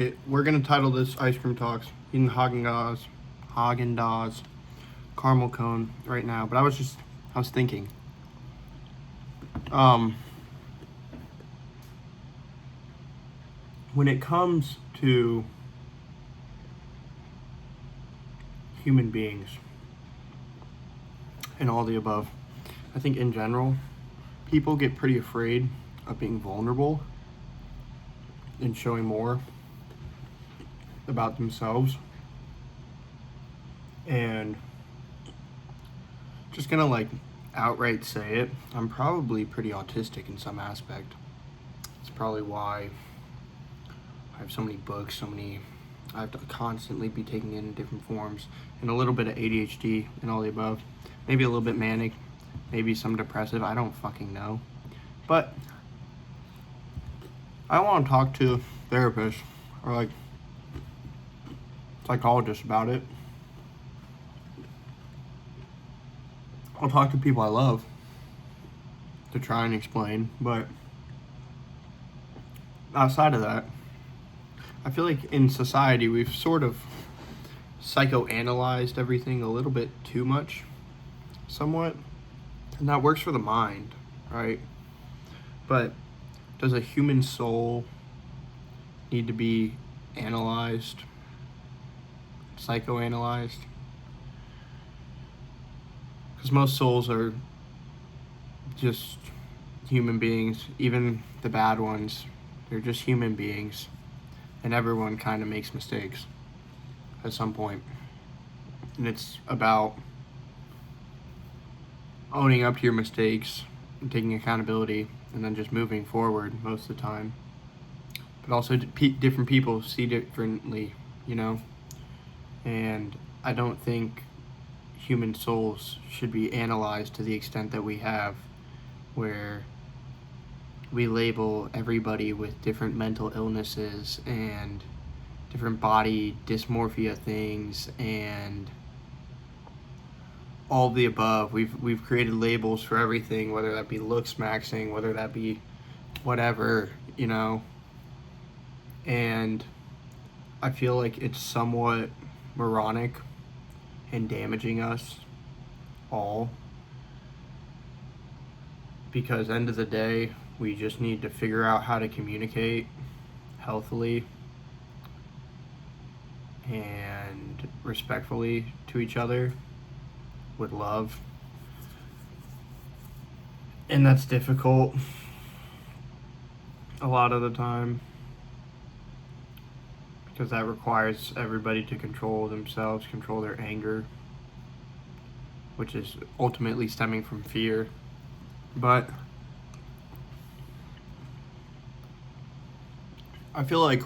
Okay, we're gonna title this Ice Cream Talks. Eating Haagen-Dazs caramel cone right now, but I was thinking, um, when it comes to human beings and all the above, I think in general, people get pretty afraid of being vulnerable and showing more about themselves. And just gonna like outright say it, I'm probably pretty autistic in some aspect. It's probably why I have so many books, I have to constantly be taking in different forms, and a little bit of ADHD and all the above. Maybe a little bit manic, maybe some depressive, I don't fucking know. But I want to talk to therapists or like psychologists about it. I'll talk to people I love to try and explain, but outside of that, I feel like in society we've sort of psychoanalyzed everything a little bit too much, somewhat, and that works for the mind, right? But does a human soul need to be analyzed, psychoanalyzed? Because most souls are just human beings, even the bad ones, they're just human beings, and everyone kind of makes mistakes at some point. And it's about owning up to your mistakes and taking accountability and then just moving forward most of the time. But also different people see differently, you know? And I don't think human souls should be analyzed to the extent that we have, where we label everybody with different mental illnesses and different body dysmorphia things and all the above. We've created labels for everything, whether that be looks maxing, whether that be whatever, you know. And I feel like it's somewhat moronic and damaging us all, because end of the day, we just need to figure out how to communicate healthily and respectfully to each other with love. And that's difficult a lot of the time, because that requires everybody to control themselves, control their anger, which is ultimately stemming from fear. But I feel like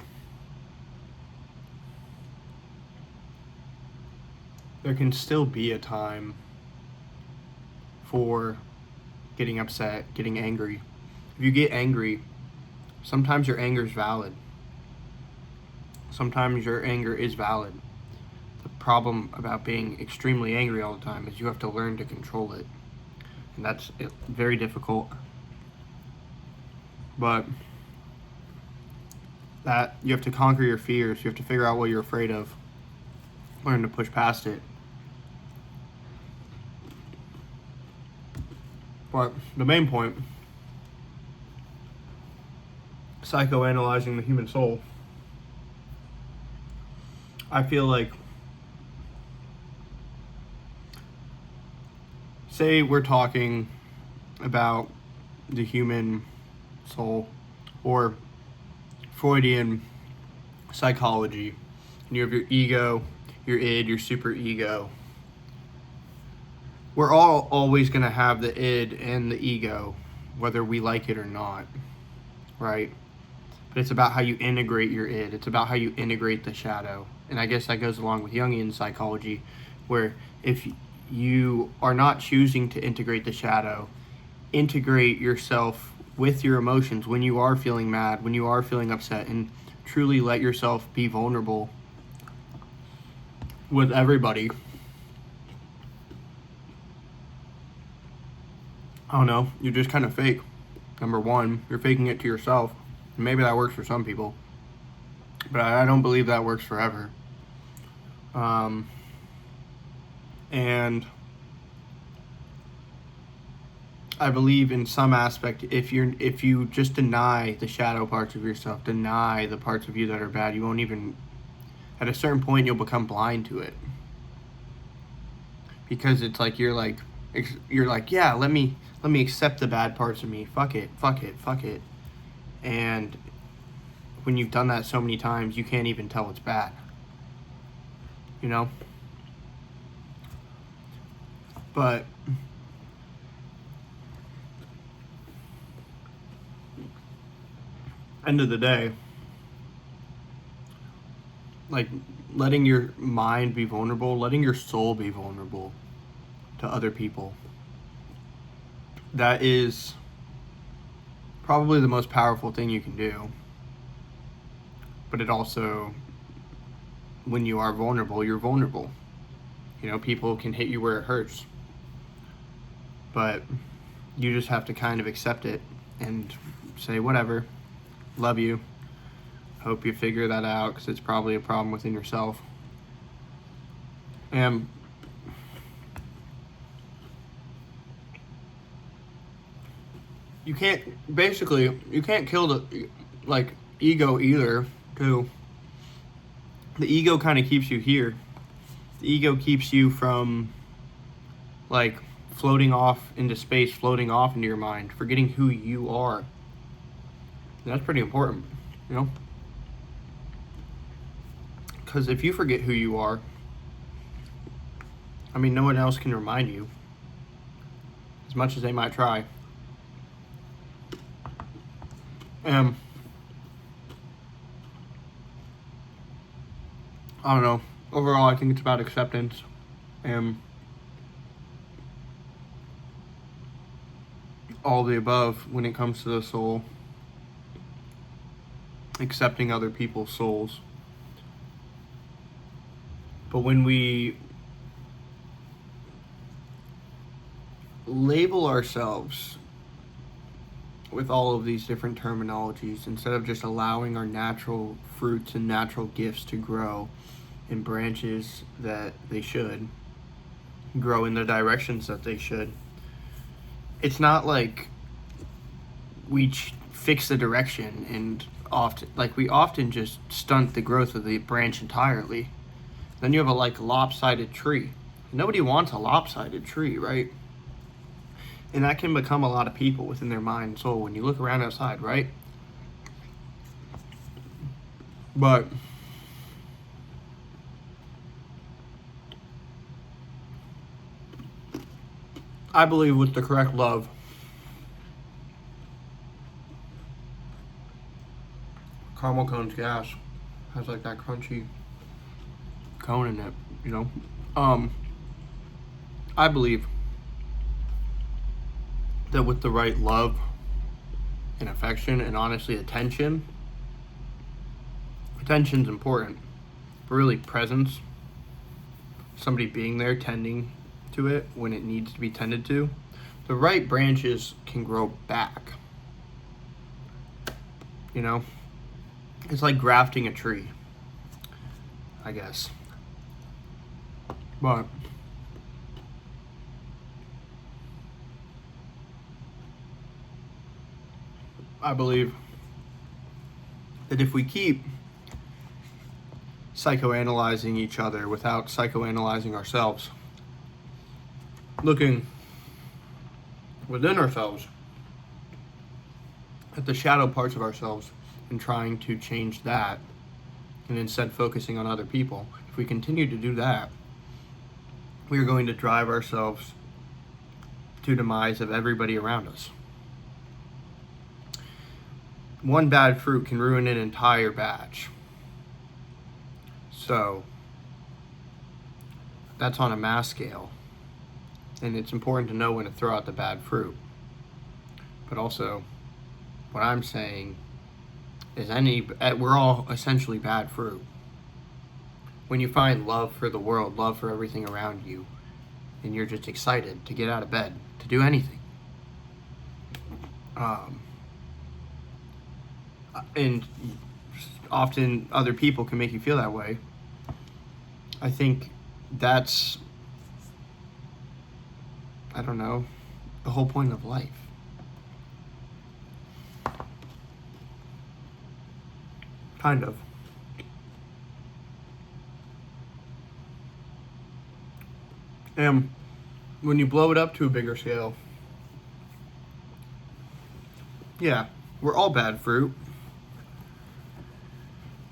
there can still be a time for getting upset, getting angry. If you get angry, sometimes your anger is valid. Sometimes your anger is valid. The problem about being extremely angry all the time is you have to learn to control it. And that's very difficult. But that you have to conquer your fears. You have to figure out what you're afraid of. Learn to push past it. But the main point, psychoanalyzing the human soul, I feel like, say we're talking about the human soul or Freudian psychology, and you have your ego, your id, your super ego. We're all always going to have the id and the ego, whether we like it or not, right? But it's about how you integrate your id. It's about how you integrate the shadow. And I guess that goes along with Jungian psychology, where if you are not choosing to integrate the shadow, integrate yourself with your emotions when you are feeling mad, when you are feeling upset, and truly let yourself be vulnerable with everybody. I don't know, you're just kind of fake. Number one, you're faking it to yourself. Maybe that works for some people. But I don't believe that works forever. And I believe in some aspect, if you just deny the shadow parts of yourself, deny the parts of you that are bad, you won't even, at a certain point, you'll become blind to it. Because it's like you're like, yeah, let me accept the bad parts of me. Fuck it. And when you've done that so many times, you can't even tell it's bad. You know? But end of the day, like, letting your mind be vulnerable, letting your soul be vulnerable to other people, that is probably the most powerful thing you can do. But it also, when you are vulnerable, you're vulnerable. You know, people can hit you where it hurts. But you just have to kind of accept it and say, whatever, love you. Hope you figure that out, because it's probably a problem within yourself. And you can't kill the, like, ego either, too. The ego kind of keeps you here. The ego keeps you from, like, floating off into space, floating off into your mind, forgetting who you are. And that's pretty important, you know? Because if you forget who you are, I mean, no one else can remind you, as much as they might try. I don't know. Overall, I think it's about acceptance and all the above when it comes to the soul. Accepting other people's souls. But when we label ourselves with all of these different terminologies, instead of just allowing our natural fruits and natural gifts to grow in branches that they should, grow in the directions that they should, it's not like we fix the direction, and we often just stunt the growth of the branch entirely. Then you have a lopsided tree. Nobody wants a lopsided tree, right? And that can become a lot of people within their mind and soul when you look around outside, right? But I believe with the correct love, caramel cone's gas has like that crunchy cone in it, you know? I believe that with the right love and affection and honestly attention's important, but really presence, somebody being there tending to it when it needs to be tended to, the right branches can grow back. You know? It's like grafting a tree, I guess. But I believe that if we keep psychoanalyzing each other without psychoanalyzing ourselves, looking within ourselves at the shadow parts of ourselves and trying to change that, and instead focusing on other people, if we continue to do that, we are going to drive ourselves to demise of everybody around us. One bad fruit can ruin an entire batch. So that's on a mass scale. And it's important to know when to throw out the bad fruit. But also, what I'm saying is we're all essentially bad fruit. When you find love for the world, love for everything around you, and you're just excited to get out of bed, to do anything. And often other people can make you feel that way. I think that's, I don't know, the whole point of life. Kind of. And when you blow it up to a bigger scale, yeah, we're all bad fruit.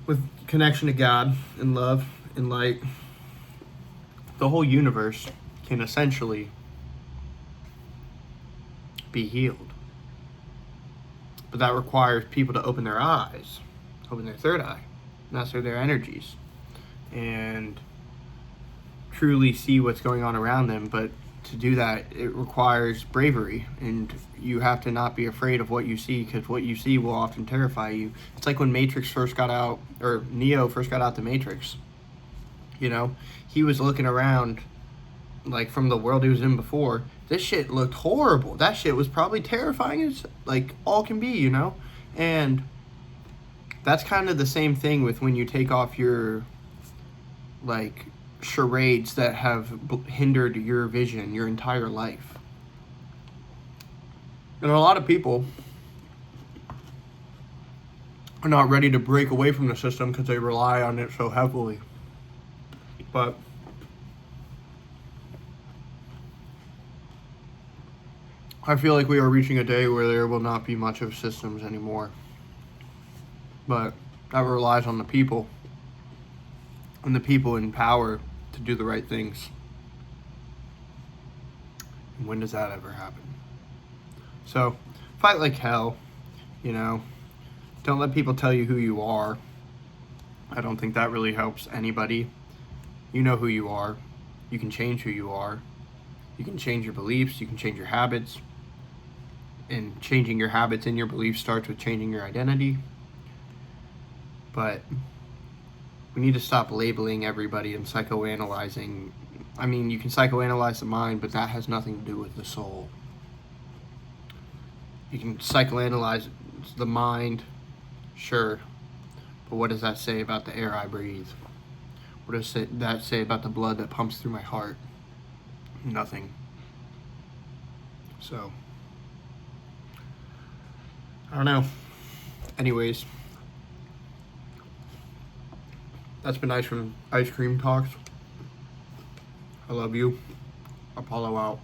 With connection to God and love and light, the whole universe can essentially be healed. But that requires people to open their eyes, open their third eye, master their energies, and truly see what's going on around them. But to do that, it requires bravery, and you have to not be afraid of what you see, because what you see will often terrify you. It's like when Matrix first got out, or Neo first got out the Matrix. You know, he was looking around, like, from the world he was in before. This shit looked horrible. That shit was probably terrifying as, like, all can be, you know? And that's kind of the same thing with when you take off your, like, charades that have hindered your vision your entire life. And a lot of people are not ready to break away from the system because they rely on it so heavily. But I feel like we are reaching a day where there will not be much of systems anymore. But that relies on the people, and the people in power to do the right things. And when does that ever happen? So, fight like hell, you know. Don't let people tell you who you are. I don't think that really helps anybody. You know who you are. You can change who you are. You can change your beliefs. You can change your habits. And changing your habits and your beliefs starts with changing your identity. But we need to stop labeling everybody and psychoanalyzing. I mean, you can psychoanalyze the mind, but that has nothing to do with the soul. You can psychoanalyze the mind, sure, but what does that say about the air I breathe? What does that say about the blood that pumps through my heart? Nothing. So, I don't know. Anyways, that's been Ice Cream Talks. I love you. Apollo out.